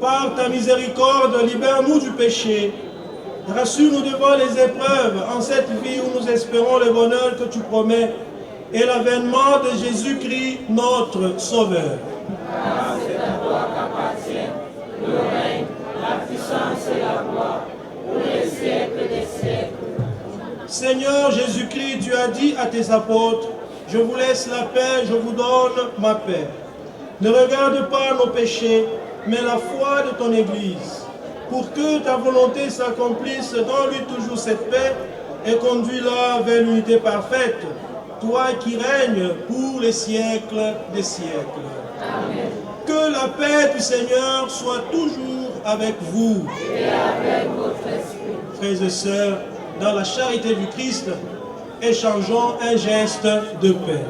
[SPEAKER 12] Par ta miséricorde, libère-nous du péché. Rassure-nous devant les épreuves en cette vie où nous espérons le bonheur que tu promets et l'avènement de Jésus-Christ, notre Sauveur.
[SPEAKER 13] Car c'est à toi qu'appartient le règne, la puissance et la gloire pour les siècles des siècles.
[SPEAKER 12] Seigneur Jésus-Christ, tu as dit à tes apôtres, je vous laisse la paix, je vous donne ma paix. Ne regarde pas nos péchés, mais la foi de ton Église. Pour que ta volonté s'accomplisse, donne-lui toujours cette paix et conduis-la vers l'unité parfaite, toi qui règnes pour les siècles des siècles.
[SPEAKER 13] Amen.
[SPEAKER 12] Que la paix du Seigneur soit toujours avec vous.
[SPEAKER 13] Et avec votre esprit.
[SPEAKER 12] Frères et sœurs, dans la charité du Christ, échangeons un geste de paix.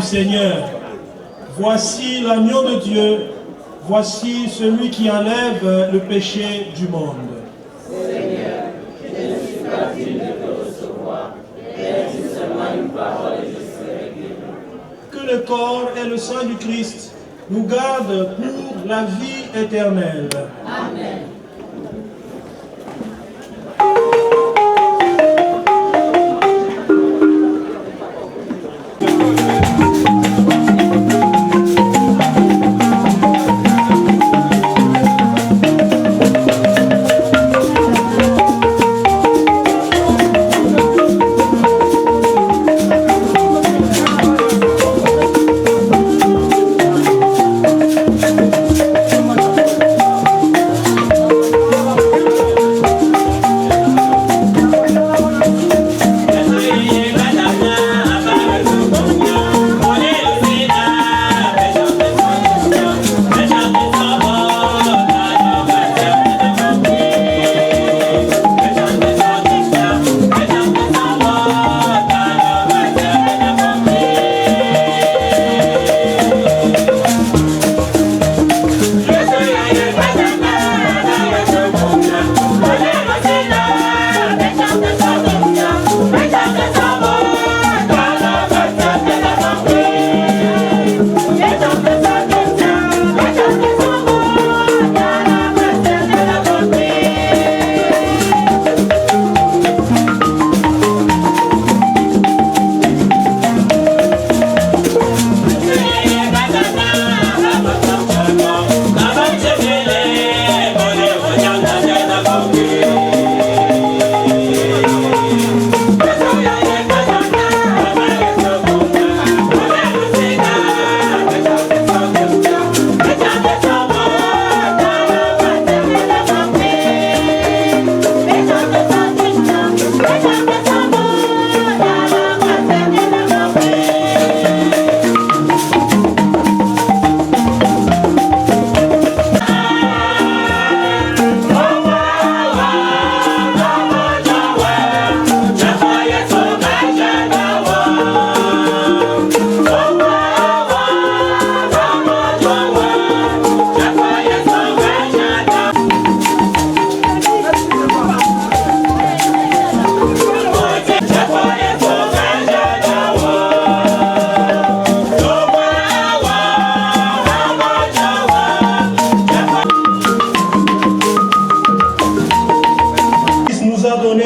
[SPEAKER 12] Seigneur, voici l'agneau de Dieu, voici celui qui enlève le péché du monde.
[SPEAKER 13] Seigneur, je ne suis pas digne de te recevoir,
[SPEAKER 12] le corps et le sang du Christ nous garde pour la vie éternelle. Amen.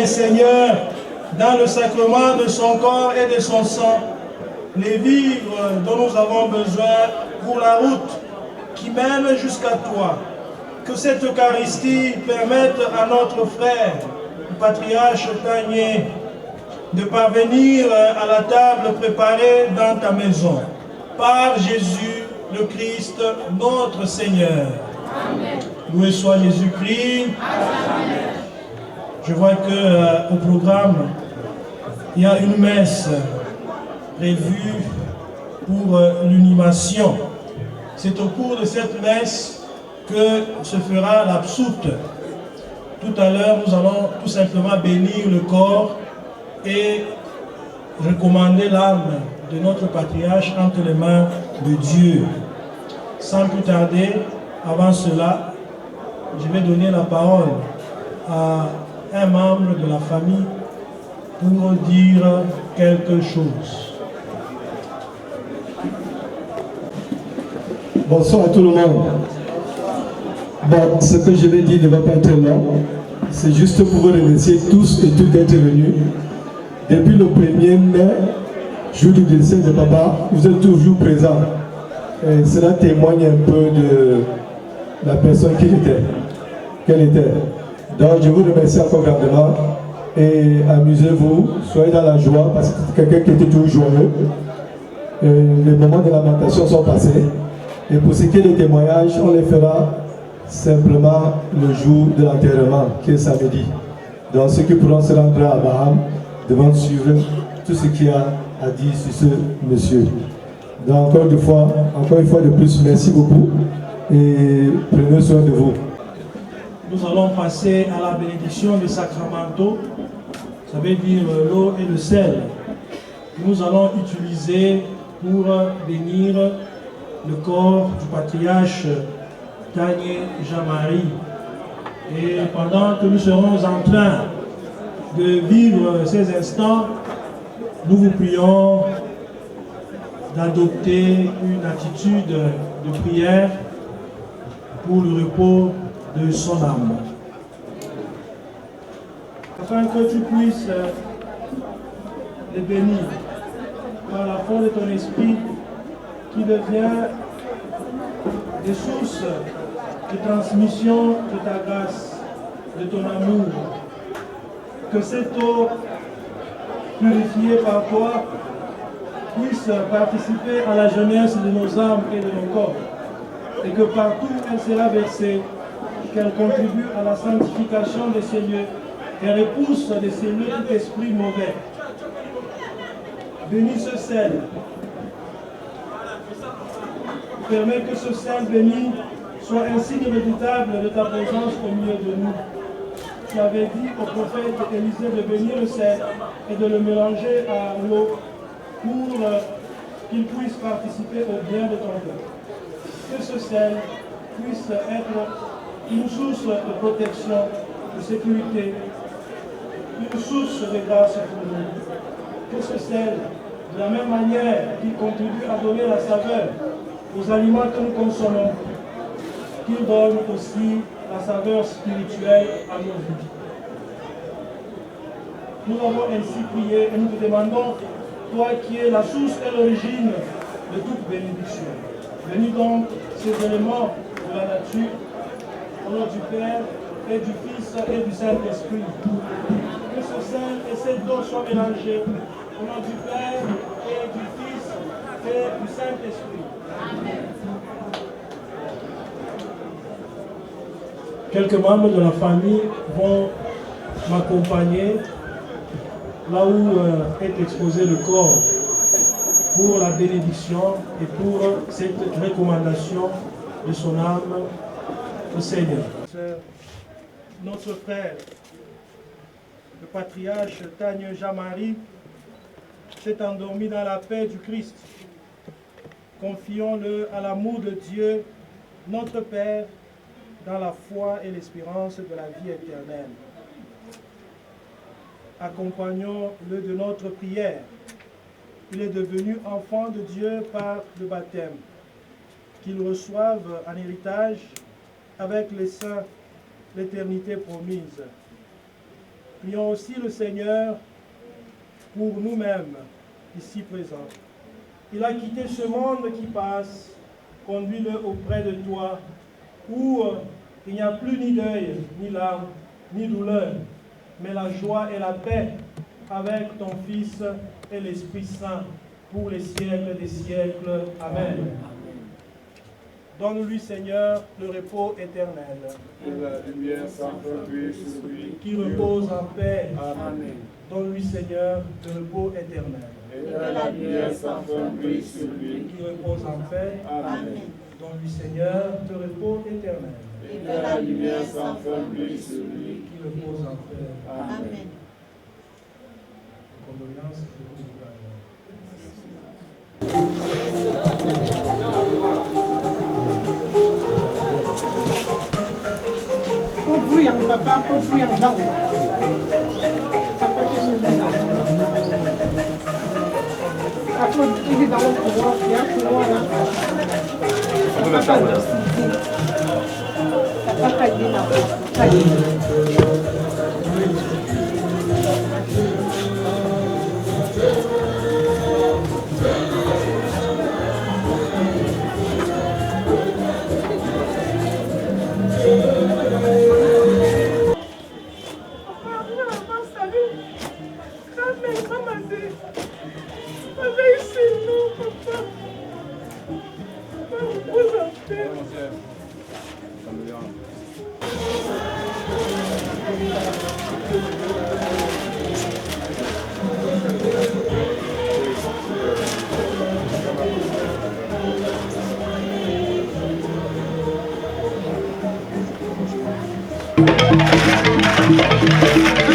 [SPEAKER 12] Seigneur, dans le sacrement de son corps et de son sang, les vivres dont nous avons besoin pour la route qui mène jusqu'à toi. Que cette Eucharistie permette à notre frère, le patriarche Tagné, de parvenir à la table préparée dans ta maison. Par Jésus, le Christ, notre Seigneur. Amen. Loué soit Jésus-Christ. Amen. Je vois qu'au programme, il y a une messe prévue pour l'inhumation. C'est au cours de cette messe que se fera l'absoute. Tout à l'heure, nous allons tout simplement bénir le corps et recommander l'âme de notre patriarche entre les mains de Dieu. Sans plus tarder, avant cela, je vais donner la parole à un membre de la famille pour dire quelque chose.
[SPEAKER 15] Bonsoir à tout le monde. Bon, ce que je vais dire ne va pas être long. C'est juste pour vous remercier tous et toutes d'être venus. Depuis le 1er mai, jour du décès de papa, vous êtes toujours présents. Et cela témoigne un peu de la personne qu'elle était. Donc je vous remercie encore grandement et amusez-vous, soyez dans la joie parce que c'est quelqu'un qui était toujours joyeux. Les moments de lamentation sont passés et pour ce qui est des témoignages, on les fera simplement le jour de l'enterrement qui est samedi. Donc ceux qui pourront se rendre à Baham devront suivre tout ce qu'il y a à dire sur ce monsieur. Donc encore une fois de plus, merci beaucoup et prenez soin de vous.
[SPEAKER 12] Nous allons passer à la bénédiction des sacramentaux, ça veut dire l'eau et le sel. Nous allons utiliser pour bénir le corps du patriarche Tagné Jean-Marie. Et pendant que nous serons en train de vivre ces instants, nous vous prions d'adopter une attitude de prière pour le repos de son âme. Afin que tu puisses les bénir par la force de ton esprit qui devient des sources de transmission de ta grâce, de ton amour. Que cette eau purifiée par toi puisse participer à la jeunesse de nos âmes et de nos corps. Et que partout où elle sera versée, qu'elle contribue à la sanctification de ces lieux et repousse de ces lieux tout esprit mauvais. Bénis ce sel. Permets que ce sel béni soit un signe redoutable de ta présence au milieu de nous. Tu avais dit au prophète Élisée de bénir le sel et de le mélanger à l'eau pour qu'il puisse participer au bien de ton cœur. Que ce sel puisse être une source de protection, de sécurité, une source de grâce pour nous. Que ce sel, de la même manière qu'il contribue à donner la saveur aux aliments que nous consommons, qu'il donne aussi la saveur spirituelle à nos vies. Nous avons ainsi prié et nous te demandons, toi qui es la source et l'origine de toute bénédiction. Bénis donc ces éléments de la nature, au nom du Père et du Fils et du Saint-Esprit. Que ce sel et cette eau soient mélangés au nom du Père et du Fils et du Saint-Esprit. Amen. Quelques membres de la famille vont m'accompagner là où est exposé le corps pour la bénédiction et pour cette recommandation de son âme au Seigneur. Notre frère, le patriarche Tagne Jean-Marie, s'est endormi dans la paix du Christ. Confions-le à l'amour de Dieu, notre Père, dans la foi et l'espérance de la vie éternelle. Accompagnons-le de notre prière. Il est devenu enfant de Dieu par le baptême. Qu'il reçoive en héritage avec les saints l'éternité promise. Prions aussi le Seigneur pour nous-mêmes, ici présents. Il a quitté ce monde qui passe, conduis-le auprès de toi, où il n'y a plus ni deuil, ni larmes, ni douleur, mais la joie et la paix avec ton Fils et l'Esprit Saint pour les siècles des siècles. Amen. Donne-lui, Seigneur, le repos éternel.
[SPEAKER 14] Que la lumière sans fin brille sur lui.
[SPEAKER 12] Qui repose en paix.
[SPEAKER 14] Amen.
[SPEAKER 12] Donne-lui, Seigneur, le repos éternel.
[SPEAKER 14] Et que la lumière sans fin brille sur lui.
[SPEAKER 12] Qui repose en paix.
[SPEAKER 14] Amen.
[SPEAKER 12] Donne-lui, Seigneur, le repos éternel.
[SPEAKER 14] Et que la lumière sans fin brille sur lui.
[SPEAKER 12] Qui repose en paix.
[SPEAKER 14] Amen.
[SPEAKER 12] Condoléances.
[SPEAKER 16] Papa,
[SPEAKER 14] Thank you.